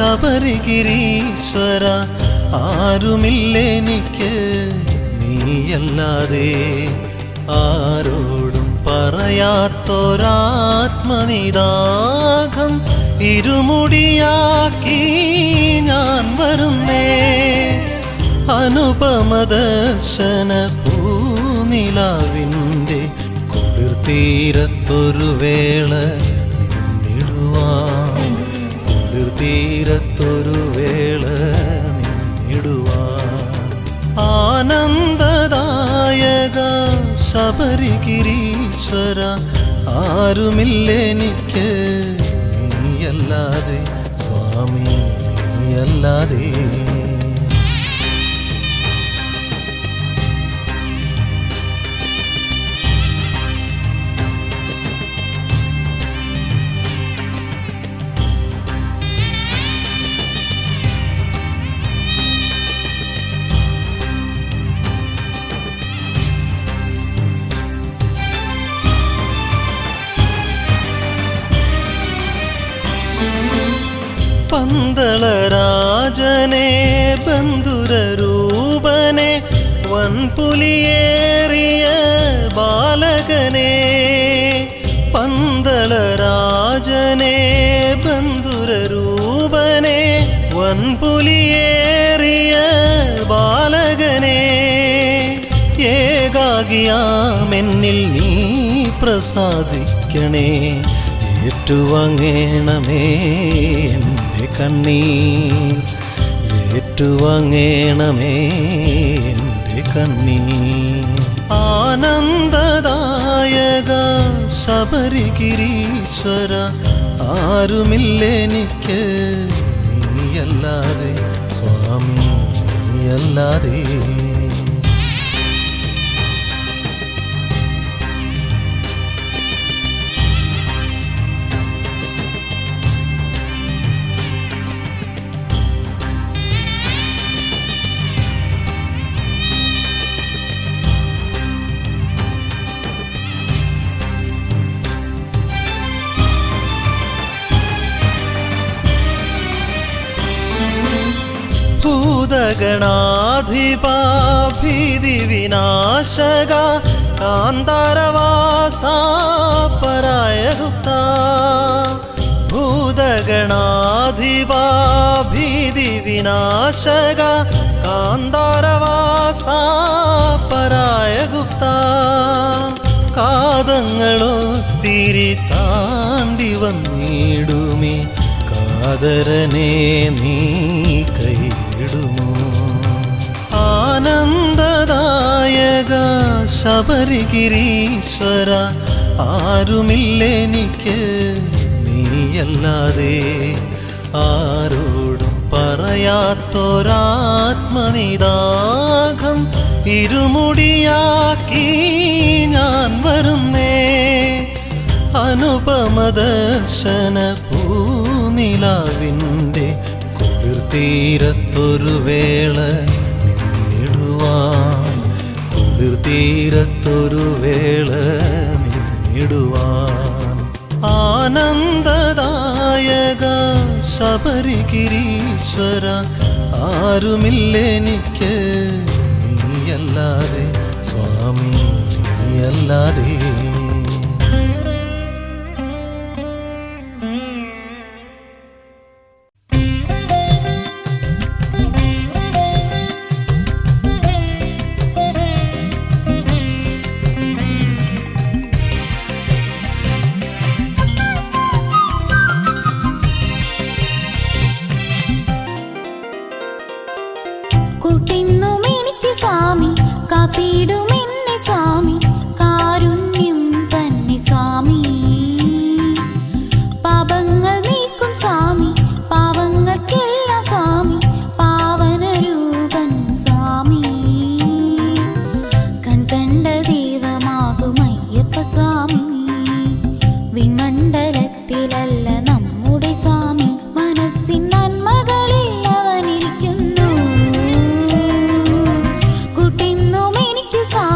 ശബരിഗിരീശ്വര ആരുമില്ലെനിക്ക് നീയല്ലാതെ ആരോടും പറയാത്തൊരാത്മനിദാഘം ഇരുമുടിയാക്കി ഞാൻ വരുന്നേ അനുപമദർശന പൂനിലാവിൻ്റെ കുളിർത്തീരത്തൊരു വേള നിന്നിടുവാൻ കുളിർത്തീരത്തൊരു വേള നിന്നിടുവാൻ ആനന്ദദായക ശബരിഗിരീശ്വര ആരുമില്ലെനിക്ക് നീയല്ലാതെ സ്വാമി നീയല്ലാതെ പന്തളരാജനെ ബന്ധുരൂപനെ വൻപുലിയേറിയ ബാലകനെ പന്തളരാജനെ ബന്ധുരൂപനെ വൻപുലിയേറിയ ബാലകനെ ഏകാകിയാമെന്നിൽ നീ പ്രസാദിക്കണേ ഏറ്റുവാങ്ങേണമേ എൻ്റെ കണ്ണീർ ഏറ്റുവാങ്ങേണമേ എൻ്റെ കണ്ണീർ ആനന്ദദായക ശബരിഗിരീശ്വര ആരുമില്ലെനിക്ക് നീയല്ലാതെ സ്വാമി നീയല്ലാതെ ഭൂതഗണാധിപാ ഭീതി വിനാശക കാന്താരവാസാ പരായഗുപ്ത ഭൂതഗണാധിപാ ഭീതി വിനാശക കാന്താരവാസാ പരായഗുപ്ത കാതങ്ങളൊത്തിരി താണ്ടി വന്നിടുമേ കാതരനെ നീ കൈവിടുമോ ആനന്ദദായക ശബരിഗിരീശ്വര ആരുമില്ലെനിക്ക് നീയല്ലാതെ ആരോടും പറയാത്തൊരാത്മനിദാഘം ഇരുമുടിയാക്കി ഞാൻ വരുന്നേ അനുപമദർശന പൂനിലാവിൻ്റെ കുളിർത്തീരത്തൊരു വേള നിന്നിടുവാൻ കുളിർത്തീരത്തൊരു വേള നിന്നിടുവാൻ ആനന്ദദായക ശബരിഗിരീശ്വര ആരുമില്ലെനിക്ക് നീയല്ലാതെ സ്വാമി നീയല്ലാതെ കാത്തിടുമെന്നെ സ്വാമി കാരുണ്യം തന്നെ സ്വാമി പാപങ്ങൾ നീക്കും സ്വാമി പാവങ്ങൾക്കെല്ലാം സ്വാമി പാവനരൂപൻ സ്വാമി കൺകണ്ട ദൈവമാകും അയ്യപ്പ സ്വാമി വിൺമണ്ഡലത്തിലല്ല നമ്മുടെ സ്വാമി മനസ്സിൻ നന്മകളിൽ അവനിരിക്കുന്നു കൂട്ടിന്നും എനിക്ക് സ്വാമി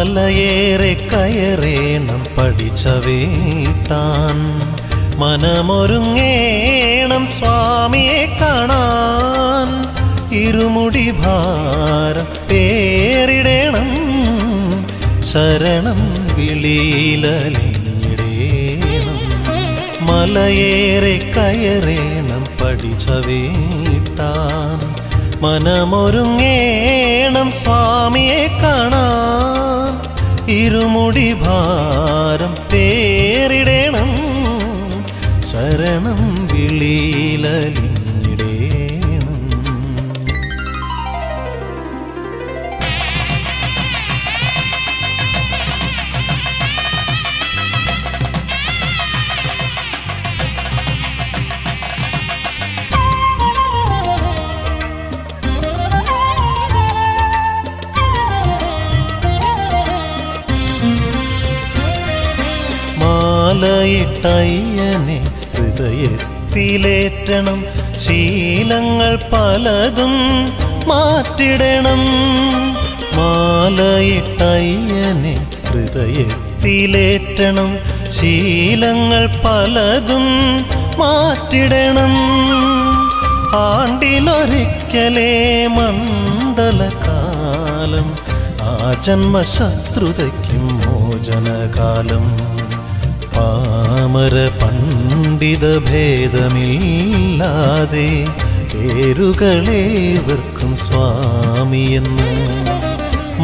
മലയേറെ കയറേണം പഠിച്ച വീട്ടാൻ, മനമൊരുങ്ങേണം സ്വാമിയെ കാണാൻ. ഇരുമുടി ഭാരം പേരിടേണം, ശരണം വിളിയിലലിഞ്ഞിടേണം. മലയേറെ കയറേണം പഠിച്ച വീട്ടാൻ, മനമൊരുങ്ങേണം സ്വാമിയെ കാണാൻ. ഇരുമുടി ഭാരം പേരിടേണം, ശരണം വിളിയിലലിഞ്ഞിടേണം. മാലയിട്ടയ്യനെ ഹൃദയത്തിലേറ്റണം, ശീലങ്ങൾ പലതും മാറ്റിടണം. മാലയിട്ടയ്യനെ ഹൃദയത്തിലേറ്റണം, ശീലങ്ങൾ പലതും മാറ്റിടണം. ആണ്ടിലൊരിക്കലേ മണ്ഡലകാലം, ആ ജന്മശത്രുതയ്ക്കും മോചനകാലം. പാമര പണ്ഡിത ഭേദമില്ലാതെ പേരുകളേവർക്കും സ്വാമിയെന്ന്.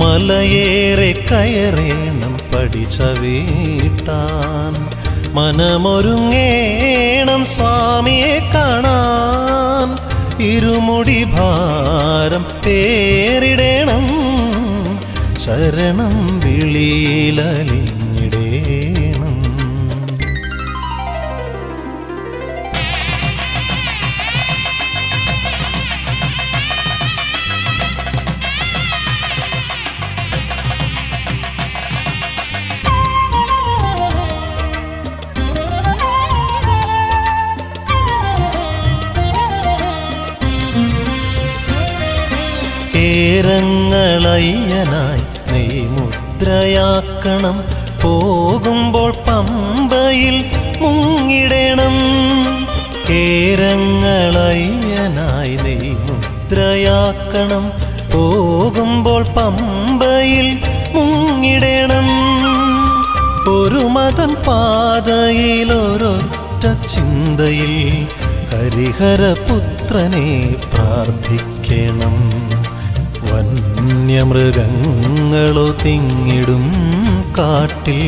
മലയേറെ കയറേണം പഠിച്ച വീട്ടാൻ, മനമൊരുങ്ങേണം സ്വാമിയെ കാണാൻ. ഇരുമുടി ഭാരം പേരിടേണം, ശരണം വിളിയിലലിഞ്ഞിടേണം. കേരങ്ങളയ്യനായി നെയ്മുദ്രയാക്കണം, പോകുമ്പോൾ പമ്പയിൽ മുങ്ങിടണം. കേരങ്ങളയ്യനായി നെയ്മുദ്രയാക്കണം, പോകുമ്പോൾ പമ്പയിൽ മുങ്ങിടണം. ഒരു മതം പാതയിലൊരൊറ്റ ചിന്തയിൽ ഹരിഹരപുത്രനെ പ്രാർത്ഥിക്കണം. വന്യമൃഗങ്ങളോ തിങ്ങിടും കാട്ടിൽ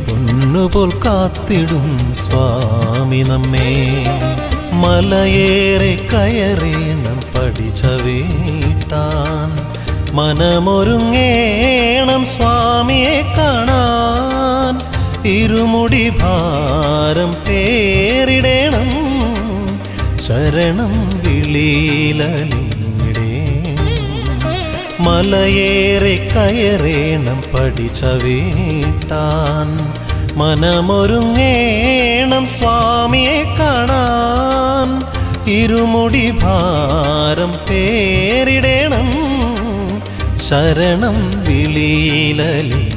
പൊന്നുപോൽ കാത്തിടും സ്വാമി നമ്മെ. മലയേറെ കയറേണം പഠിച്ച വീട്ടാൻ, മനമൊരുങ്ങേണം സ്വാമിയെ കാണാൻ. ഇരുമുടി ഭാരം പേരിടേണം, ശരണം വിളിയിലലിഞ്ഞിടേണം. മലയേറെ കയറേണം പഠിച്ച വീട്ടാൻ, മനമൊരുങ്ങേണം സ്വാമിയെ കാണാൻ. ഇരുമുടി ഭാരം പേരിടേണം, ശരണം വിളിയിലലിഞ്ഞിടേണം.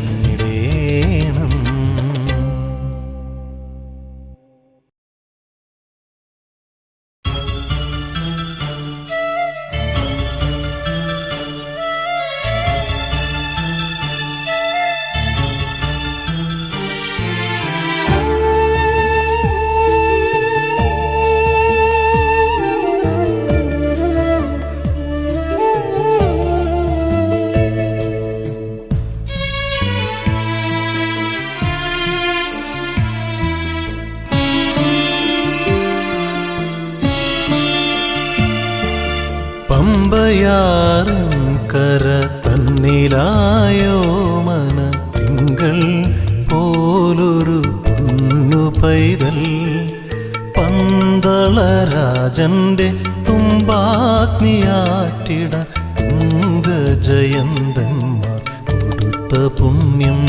പമ്പയാറും കര തന്നിലായോ മന തിങ്കൾ പോലൊരു പൊന്നു പൈതൽ. പന്തളരാജന്റെ തുമ്പാഗ്നിയാറ്റിട തുംഗജയന്തന്മാർ കൊടുത്ത പുണ്യം.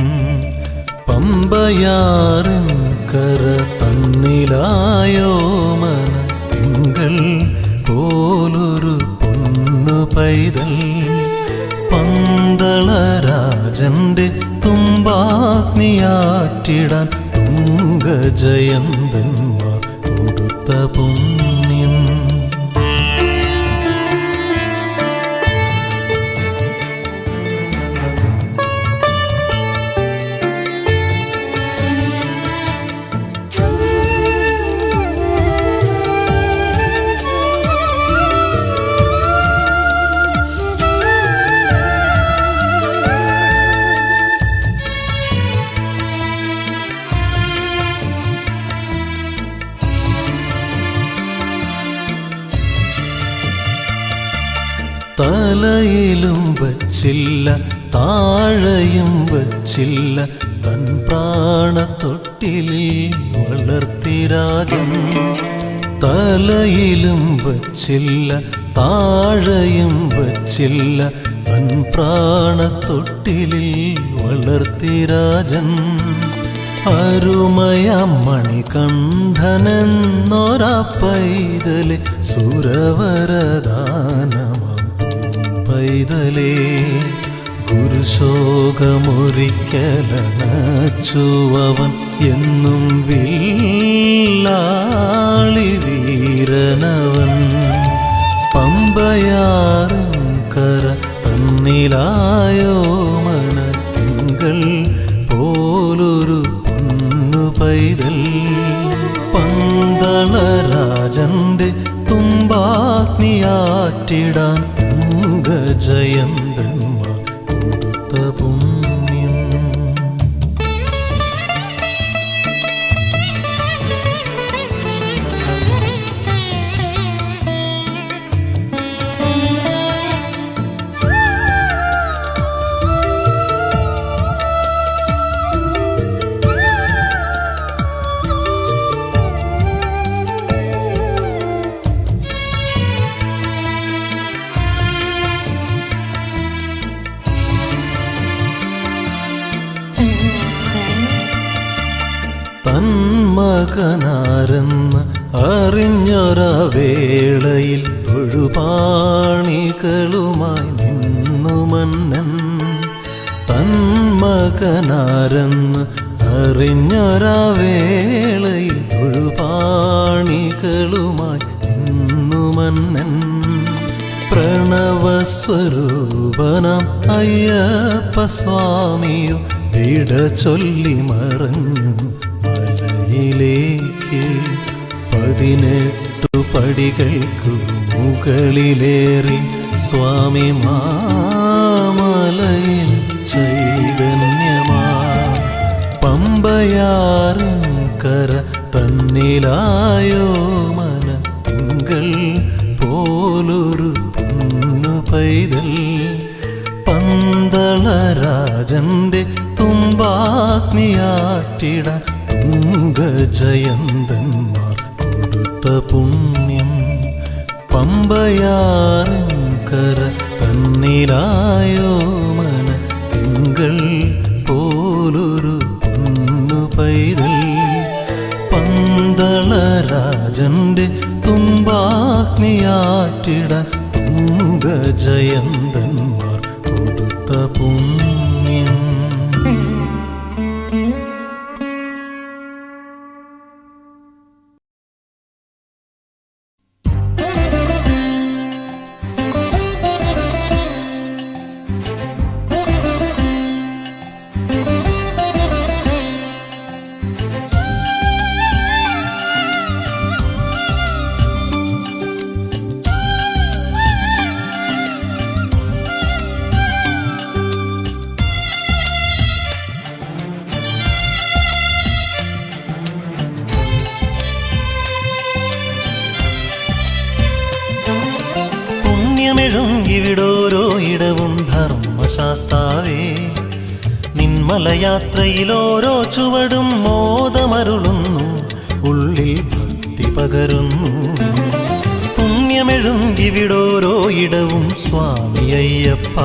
പമ്പയാറും കര തന്നിലായോ മന തിങ്കൾ പോലൊരു പൈതൽ. പന്തളരാജന്റെ തുമ്പാഗ്നിയാറ്റിടാൻ തുംഗജയന്തന്മാർ കൊടുത്ത പുണ്യം. തലയിലും വച്ചില്ല താഴെയും വച്ചില്ല തൻ പ്രാണത്തൊട്ടിലിൽ വളർത്തി രാജൻ. തലയിലും വച്ചില്ല താഴെയും വച്ചില്ല തൻ പ്രാണത്തൊട്ടിലിൽ വളർത്തി രാജൻ. അരുമയമണികണ്ഠനെന്നൊരാ പൈതലെ സുരവരദാനമാം പൈതലേ ഗുരുശോകമൊരിക്കലണച്ചുവവൻ എന്നും വില്ലാളി വീരനവൻ. പമ്പയാറും കര തന്നിലായോ മനത്തിങ്കൾ പോലൊരു പൊന്നു പൈതൽ. പന്തളരാജന്റെ തുമ്പാഗ്നിയാറ്റിടാൻ തുംഗജയന്തന്മാർ കൊടുത്ത പുണ്യം. തന്മകനാരെന്ന് അറിഞ്ഞൊരാ വേളയിൽ തൊഴുപാണികളുമായി നിന്നു മന്നൻ. തന്മകനാരെന്ന് അറിഞ്ഞൊരാ വേളയിൽ തൊഴുപാണികളുമായി നിന്നു മന്നൻ. പ്രണവസ്വരൂപനാം അയ്യപ്പ സ്വാമിയോ വിട ചൊല്ലി മറഞ്ഞു മലയിലേക്ക്. 18 പടികൾക്കു മുകളിലേറി സ്വാമി മാമലയിൽ ചൈതന്യമാ. പമ്പയാറും കര തന്നിലായോ മനത്തിങ്കൾ പോലൊരു പൊന്നു പൈതൽ. പന്തളരാജന്റെ തുമ്പാഗ്നിയാറ്റിടാൻ തുംഗജയന്തന്മാർ കൊടുത്ത പുണ്യം. പമ്പയാറും കര തന്നിലായോ മനത്തിങ്കൾ പോലൊരു പൊന്നു പൈതൽ. പന്തളരാജന്റെ തുമ്പാഗ്നിയാറ്റിടാൻ തുംഗജയന്തന്മാർ കൊടുത്ത പുണ്യം. പുണ്യമെഴും ഇവിടോരോ ഇടവും ധർമ്മശാസ്താവേ. നിന്മലയാത്രയിലോരോ ചുവടും മോദമരുളുന്നു, ഉള്ളിൽ ഭക്തി പകരുന്നു. പുണ്യമെഴും ഇവിടോരോ ഇടവും സ്വാമി അയ്യപ്പ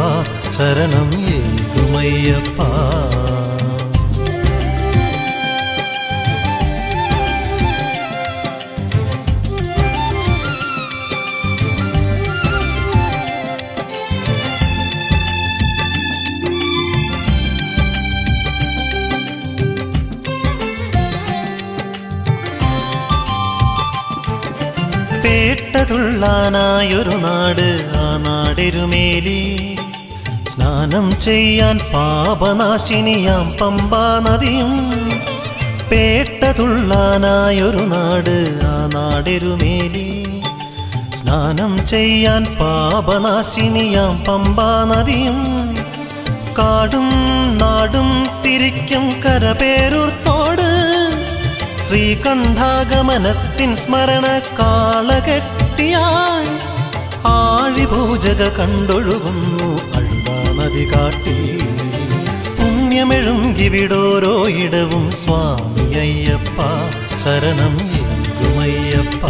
ശരണം ഏകുമയ്യപ്പ. പേട്ടതുള്ളാനായൊരു നാട്, ആ നാടെരുമേലി. സ്നാനം ചെയ്യാൻ പാപനാശിനിയാം പമ്പാ നദിയും. പേട്ടതുള്ളാനായൊരു നാട്, ആ നാടെരുമേലി. സ്നാനം ചെയ്യാൻ പാപനാശിനിയാം പമ്പാ നദിയും. കാടും നാടും തിരിക്കും കരപേരൂർത്തോട്, ശ്രീകണ്ഠാഗമനത്തിൻ സ്മരണ കാളകെട്ടിയായി. ആഴിപൂജക കണ്ടൊഴുകുന്നു അഴുതാ നദി കാട്ടി. പുണ്യമെഴും ഇവിടോരോ ഇടവും സ്വാമി അയ്യപ്പ, ശരണം ഏകുമയ്യപ്പ.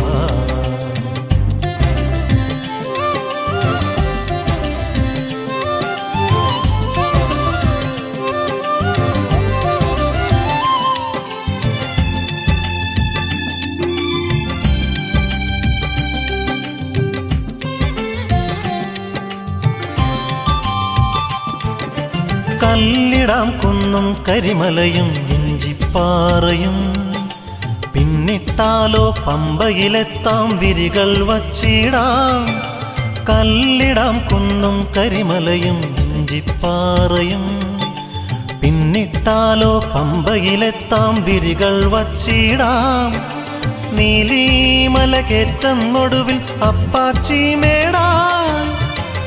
കല്ലിടാം കുന്നും കരിമലയും ഇഞ്ചിപ്പാറയും, പിന്നിട്ടാലോ പമ്പയിലെത്താം വിരികൾ വച്ചിടാം. കല്ലിടാം കുന്നും കരിമലയും ഇഞ്ചിപ്പാറയും, പിന്നിട്ടാലോ പമ്പയിലെത്താം വിരികൾ വച്ചിടാം. നീലിമല കേറ്റന്നൊടുവിൽ അപ്പാച്ചി മേടാ,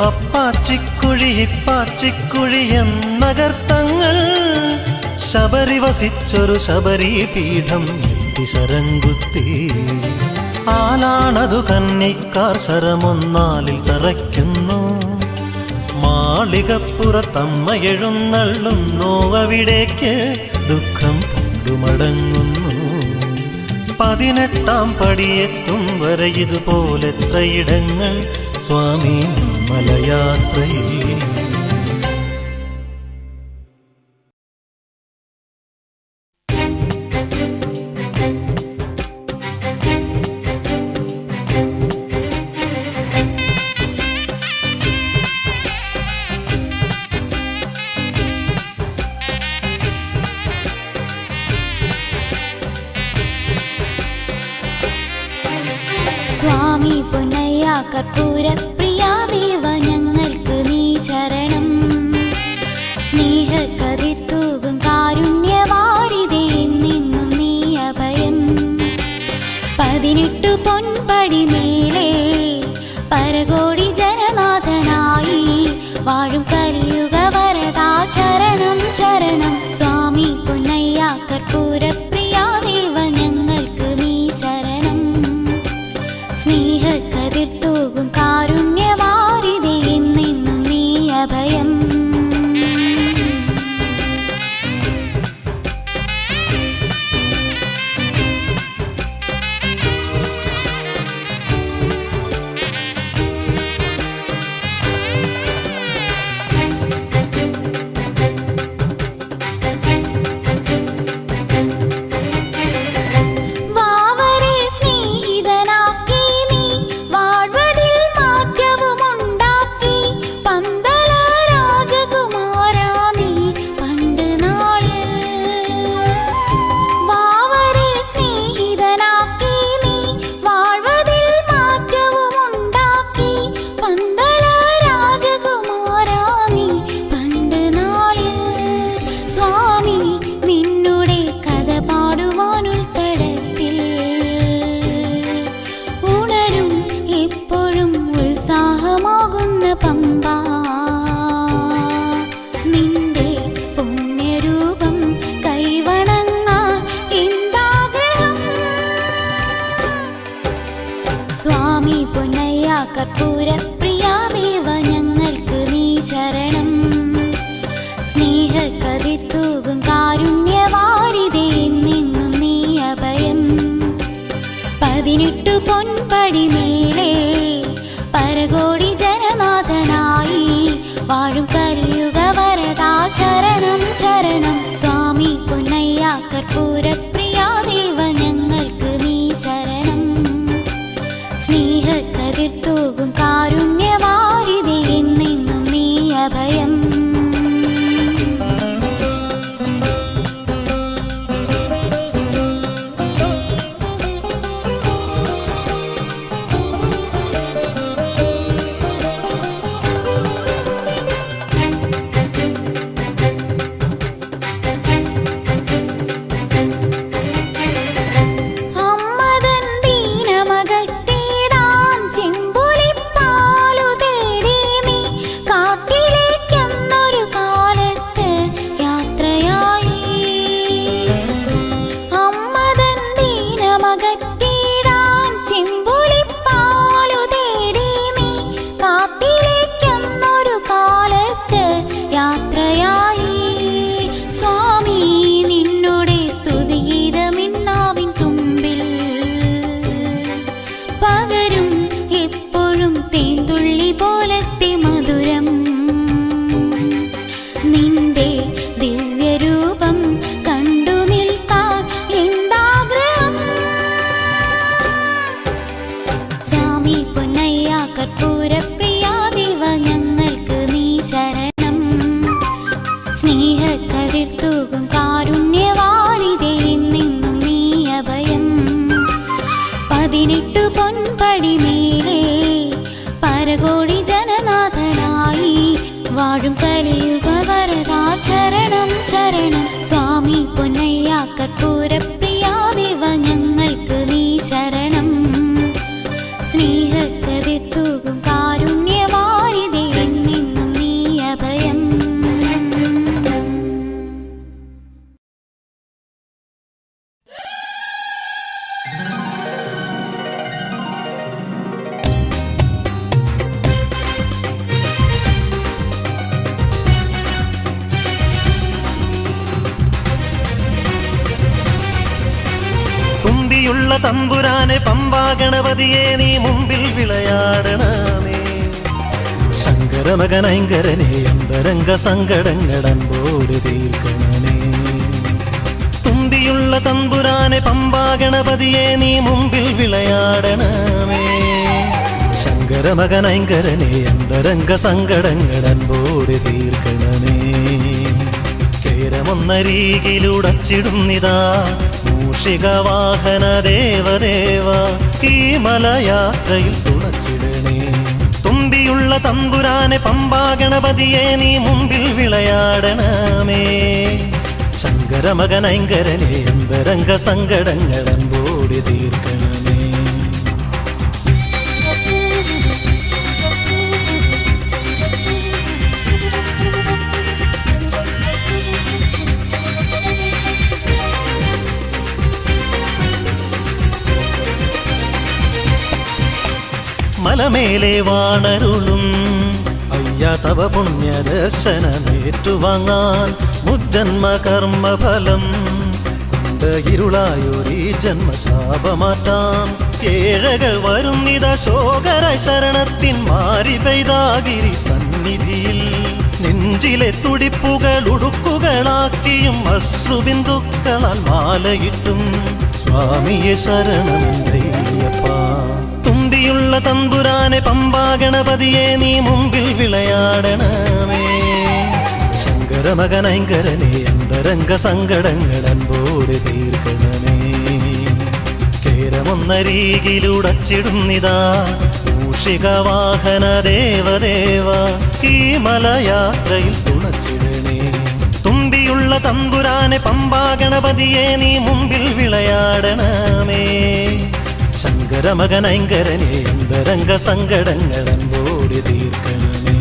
അപ്പാച്ചിക്കുഴി ഇപ്പാച്ചിക്കുഴി എന്നകർത്തങ്ങൾ. ശബരി വസിച്ചൊരു ശബരി പീഠം ശരംകുത്തി. ആലാണതു കന്നിക്കാർ ശരമൊന്നാലിൽ തറയ്ക്കുന്നു. മാളികപ്പുറത്തമ്മ എഴുന്നള്ളുന്നു അവിടേക്ക്, ദുഃഖം കൊണ്ടുമടങ്ങുന്നു. 18-ാം പടിയെത്തും വരെ ഇതുപോലെത്രയിടങ്ങൾ സ്വാമി മലയാത്രയിൽ. സ്വാമി പൊന്നയ്യ കർപ്പൂരപ്രിയ ദേവ, ഞങ്ങൾക്ക് നീ ശരണം. സ്നേഹക്കതിർത്തൂകും കാരുണ്യവാരിതേ, നിന്നും നീ അഭയം. 18 പൊൻപടി മേലെ പരകോടി ജനനാഥനായി വാഴും കലിയുഗ വരദാ, ശരണം ശരണം. സ്വാമി പൊന്നയ്യ കർപ്പൂരപ്രിയ ദേവ, ഞങ്ങൾക്ക് നീ ശരണം. സ്നേഹക്കതിർത്തൂകും കാരുണ്യവാരിതേ, നിന്നും നീ അഭയം. കർപ്പൂരപ്രിയ ദേവ, ഞങ്ങൾക്ക് നീ ശരണം. സ്നേഹക്കതിർത്തൂകും കാരുണ്യവാരിതേ, നിന്നും നീ അഭയം. 18 പൊൻപടി മേലെ പരകോടി ജനനാഥനായി വാഴും കലിയുഗ വരദാ, ശരണം ശരണം. സ്വാമി പൊന്നയ്യ കർപ്പൂരപ്രിയ ദേവ, ഞങ്ങൾക്ക് നീ ശരണം. സ്നേഹക്കതിർത്തൂകും കാരുണ്യവാരിതേ, നിന്നും നീ അഭയം. സ്നേഹക്കതിർ തൂകും കാരുണ്യവാരിതേ എന്നെന്നും നീ അഭയം. 18 പൊൻപടി മേലെ പരകോടി ജനനാഥനായി വാഴും കലിയുഗ വരദാ ശരണം ശരണം. സ്വാമി പൊന്നയ്യ കർപ്പൂരപ്രിയാ ദേവ ഞങ്ങൾക്ക് നീ ശരണം. സ്നേഹക്കതിർ തൂകും കാരുണ്യവാരിതേ എന്നെന്നും നീ അഭയം. തുമ്പിയുള്ള തമ്പുരാനെ പമ്പാ ഗണപതിയെ നീ മുമ്പിൽ വിളയാടണമേ. ശങ്കരമകനൈങ്കരനെ അന്തരംഗ സങ്കടങ്ങളൻപോട് തീർക്കണമേ. തുമ്പിയുള്ള തമ്പുരാനെ പമ്പാ ഗണപതിയെ നീ മുമ്പിൽ വിളയാടണമേ. ശങ്കരമകനൈങ്കരനെ അന്തരംഗ സങ്കടങ്ങളൻപോട് തീർക്കണമേ. കേരമൊന്നരീകിലുടച്ചിടുന്നിതാ മൂഷികവാഹന ദേവദേവ ഈ മലയാത്രയിൽ തുണച്ചിടണേ. തുമ്പിയുള്ള തമ്പുരാനെ പമ്പാ ഗണപതിയെ നീ മുമ്പിൽ വിളയാടണമേ. ശങ്കരമകനൈങ്കരനെ അന്തരംഗ സങ്കടങ്ങളൻപോടി തീർക്കണമേ. മലമേലെ വാണരുളും അയ്യാ തവ പുണ്യദർശനമേറ്റുവാങ്ങാൻ മുജ്ജന്മ കർമ്മഫലം കൊണ്ട് ഇരുളായൊരീ ജന്മശാപമാറ്റാം. ഏഴകൾ വരുന്നിത ശോകരായി ശരണത്തിൻ മാറി പെയ്താഗിരി സന്നിധിയിൽ. നെഞ്ചിലെ തുടിപ്പുകൾ ഉടുക്കുകളാക്കിയും അശ്രുബിന്ദുക്കളാൽ മാലയിട്ടും സ്വാമിയെ ശരണമെന്തയ്യപ്പ. തുമ്പിയുള്ള തമ്പുരാനെ പമ്പാ ഗണപതിയെ നീ മുമ്പിൽ വിളയാടണമേ. ശങ്കരമകനൈങ്കരനെ അന്തരംഗ സങ്കടങ്ങളൻപോട് തീർക്കണമേ. കേരമൊന്നരീകിലുടച്ചിടുന്നിതാ മൂഷികവാഹന ദേവദേവ ഈ മലയാത്രയിൽ തുണച്ചിടണേ. തുമ്പിയുള്ള തമ്പുരാനെ പമ്പാ ഗണപതിയെ നീ മുമ്പിൽ വിളയാടണമേ. ശങ്കരമകനൈങ്കരനെ അന്തരംഗ സങ്കടങ്ങളൻപോടി തീർക്കണമേ.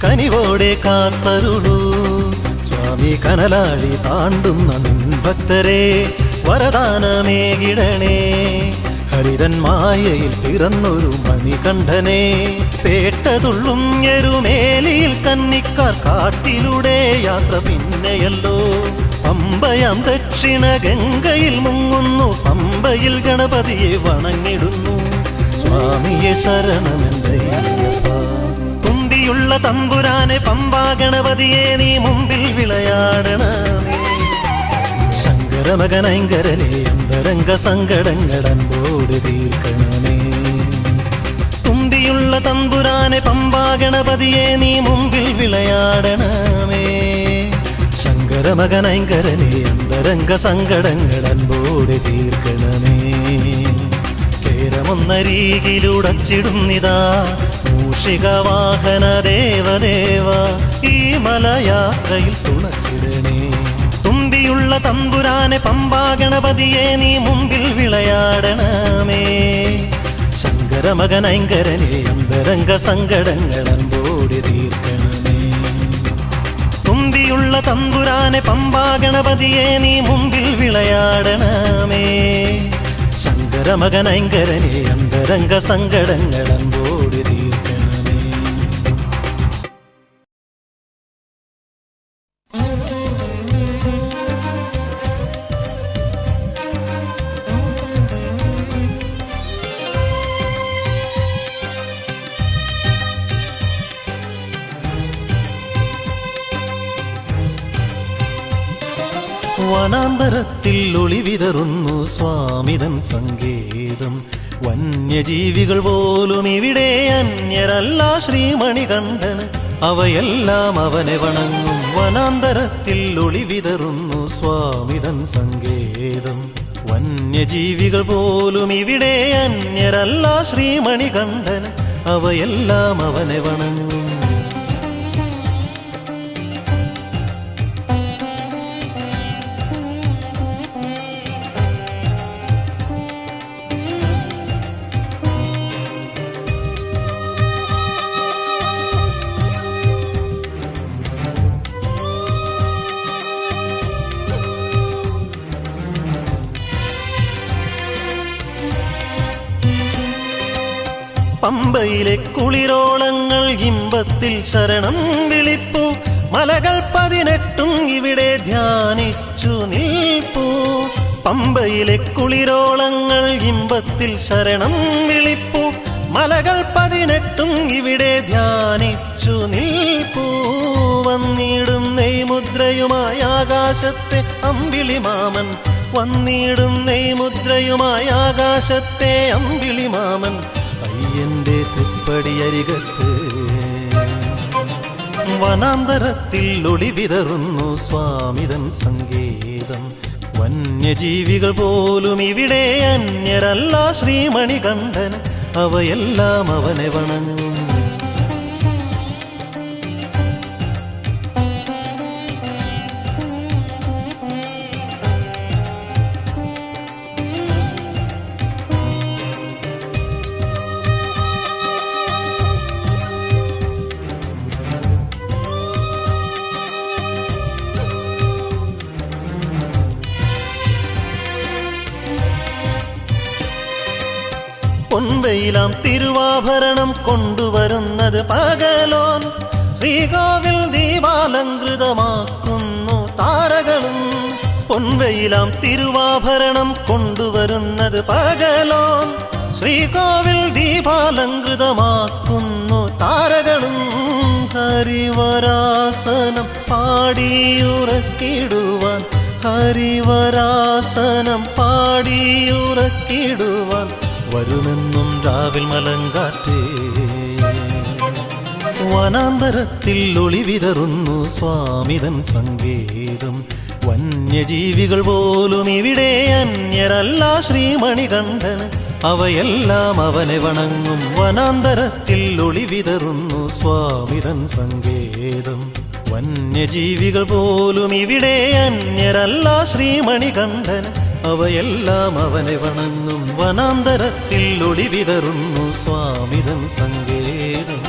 കനിവോടെ കാത്തരുളൂ സ്വാമി കനലാഴി താണ്ടുന്ന നിൻ ഭക്തരെ വരദാനമേകിടണേ. ഹരിതൻ മായയിൽ പിറന്നൊരു മണികണ്ഠനെ പേട്ടതുള്ളും എരുമേലിയിൽ കന്നിക്കാർ കാട്ടിലൂടെ യാത്ര പിന്നെയല്ലോ. പമ്പയാം ദക്ഷിണ ഗംഗയിൽ മുങ്ങുന്നു പമ്പയിൽ ഗണപതിയെ വണങ്ങിടുന്നു സ്വാമിയെ ശരണമെന്തയ്യപ്പ. തുമ്പിയുള്ള തമ്പുരാനെ പമ്പാ ഗണപതിയെ നീ മുമ്പിൽ വിളയാടണമേ. ശങ്കരമകനൈങ്കരനെ അന്തരംഗ സങ്കടങ്ങളൻപോട് തീർക്കണമേ. തുമ്പിയുള്ള തമ്പുരാനെ പമ്പാ ഗണപതിയെ നീ മുമ്പിൽ വിളയാടണമേ. ശങ്കരമകനൈങ്കരനെ അന്തരംഗ സങ്കടങ്ങളൻപോട് തീർക്കണമേ. കേരമൊന്നരീകിലുടച്ചിടുന്നിതാ മൂഷികവാഹന ദേവദേവ ഈ മലയാത്രയിൽ തുണച്ചിടണേ. തുമ്പിയുള്ള തമ്പുരാനെ പമ്പാ ഗണപതിയെ നീ മുമ്പിൽ വിളയാടണമേ. ശങ്കരമകനൈങ്കരനെ അന്തരംഗ സങ്കടങ്ങളൻപോടി തീർക്കണമേ. തുമ്പിയുള്ള തമ്പുരാനെ പമ്പാ ഗണപതിയെ നീ മുമ്പിൽ വിളയാടണമേ. ശങ്കരമകനൈങ്കരനെ അന്തരംഗ സങ്കടങ്ങളൻപോടി തീർക്കണമേ. വനാന്തരത്തിൽ ഒളിവിതറുന്നു സ്വാമിതൻ സങ്കേതം. വന്യജീവികൾ പോലും ഇവിടെ അന്യരല്ല ശ്രീമണികണ്ഠന്, അവയെല്ലാം അവനെ വണങ്ങും. വനാന്തരത്തിൽ ഒളിവിതറുന്നു സ്വാമിതൻ സങ്കേതം. വന്യജീവികൾ പോലും ഇവിടെ അന്യരല്ല ശ്രീമണികണ്ഠന്, അവയെല്ലാം അവനെ വണങ്ങും. പമ്പയിലെ കുളിരോളങ്ങൾ ഇമ്പത്തിൽ ശരണം വിളിപ്പൂ. മലകൾ 18 ഇവിടെ ധ്യാനിച്ചു നിൽപ്പൂ. പമ്പയിലെ കുളിരോളങ്ങൾ ഇമ്പത്തിൽ ശരണം വിളിപ്പൂ. മലകൾ 18 ഇവിടെ ധ്യാനിച്ചു നിൽപ്പൂ. വന്നിടും നെയ്മുദ്രയുമായി ആകാശത്തെ അമ്പിളിമാമൻ, വന്നിടും നെയ്മുദ്രയുമായി ആകാശത്തെ അമ്പിളിമാമൻ. അയ്യന്റെ തൃപ്പടിയരികത്ത് വനാന്തരത്തിൽ ഒളിവിതറുന്നു സ്വാമിതൻ സങ്കേതം. വന്യജീവികൾ പോലും ഇവിടെ അന്യരല്ല ശ്രീമണികണ്ഠന്, അവയെല്ലാം അവനെ വണങ്ങും. പൊൻവെയിലാം തിരുവാഭരണം കൊണ്ടുവരുന്നത് പകലോൻ, ശ്രീകോവിൽ ദീപാലങ്കൃതമാക്കുന്നു താരകളും. പൊൻവെയിലാം തിരുവാഭരണം കൊണ്ടുവരുന്നത് പകലോൻ, ശ്രീകോവിൽ ദീപാലങ്കൃതമാക്കുന്നു താരകളും. ഹരിവരാസനം പാടിയുറക്കിടുവാൻ, ഹരിവരാസനം പാടിയുറക്കിടുവാൻ വരുമെന്നും രാവിൽ മലങ്കാറ്റേ. വനാന്തരത്തിൽ ഒളിവിതറുന്നു സ്വാമിതൻ സങ്കേതം. വന്യജീവികൾ പോലും ഇവിടെ അന്യരല്ല ശ്രീമണികണ്ഠന്, അവയെല്ലാം അവനെ വണങ്ങും. വനാന്തരത്തിൽ ഒളിവിതറുന്നു സ്വാമിതൻ സങ്കേതം. വന്യജീവികൾ പോലും ഇവിടെ അന്യരല്ല ശ്രീമണികണ്ഠന്, അവയെല്ലാം അവനെ വണങ്ങും. വനാന്തരത്തിൽ ഒളിവിതറുന്നു സ്വാമിതൻ സങ്കേതം.